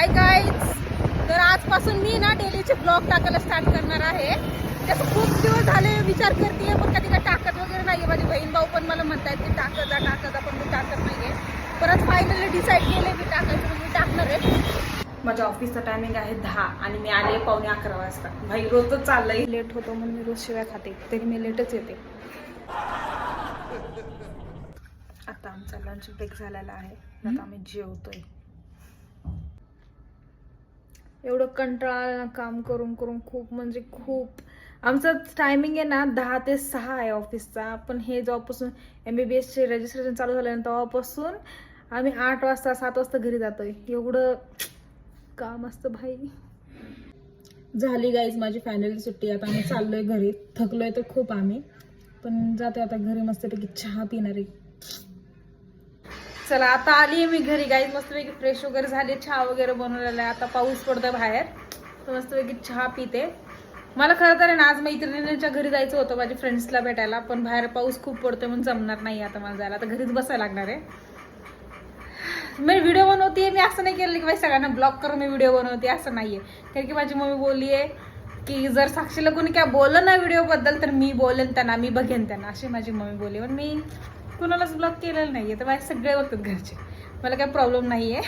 Hi guys, तर आजपासून मी ना डेलीचे ब्लॉग टाकायला स्टार्ट करणार आहे. त्याचं खूप दिवस झाले विचार करते, पण कधी काय टाकत वगैरे नाहीये. माझी बहीण भाऊ पण मला म्हणतात की टाकत जा, पण मी टाकत नाहीये. परत फायनली डिसाईड केले मी टाकायचं, म्हणजे मी टाकणार आहे. माझ्या ऑफिसचा टायमिंग आहे 10 आणि मी आले 11:15 वाजता. भाई रोजच चाललंय, लेट होतो म्हणून मी रोज शिव्या खाते, तरी मी लेटच येते. आता आमचा लंच ब्रेक झालेला आहे, आता आम्ही जेवतोय. एवढं कंटाळा काम करून करून खूप म्हणजे खूप. आमचं टायमिंग आहे ना 10 ते 6 आहे ऑफिसचा, पण हे जेव्हापासून MBBS चे रजिस्ट्रेशन चालू झालं तेव्हापासून आम्ही 8 वाजता 7 वाजता घरी जातोय. एवढं काम असतं भाई. झाली गाईज माझी फायनली सुट्टी. आता आम्ही चाललोय घरी. थकलोय तर खूप आम्ही, पण जातोय आता घरी. मस्तपैकी चहा पिणार आहे. चला आता आली मी घरी गाईज. मस्तपैकी फ्रेश वगैरे झाली, चहा वगैरे बनवलेला आहे. आता पाऊस पडतोय बाहेर, तर मस्तपैकी चहा पिते. मला खरं तर ना आज मैत्रिणींच्या घरी जायचं होतं माझ्या फ्रेंड्सला भेटायला, पण बाहेर पाऊस खूप पडतोय म्हणून जमणार नाही आता मला जायला. आता घरीच बसायला लागणार आहे. मी व्हिडिओ बनवते, मी असं नाही केलं की बाई सगळ्यांना ब्लॉग करून मी व्हिडिओ बनवते, असं नाहीये. कारण की माझी मम्मी बोलली आहे की जर साक्षीला कोणी काय बोललं ना व्हिडिओ बद्दल तर मी बोलेन त्यांना, मी बघेन त्यांना, अशी माझी मम्मी बोलली. पण मी कुणालाच ब्लॉग केलेलं नाहीये, तर माझे सगळे बघतात घरचे. मला काही प्रॉब्लेम नाहीये.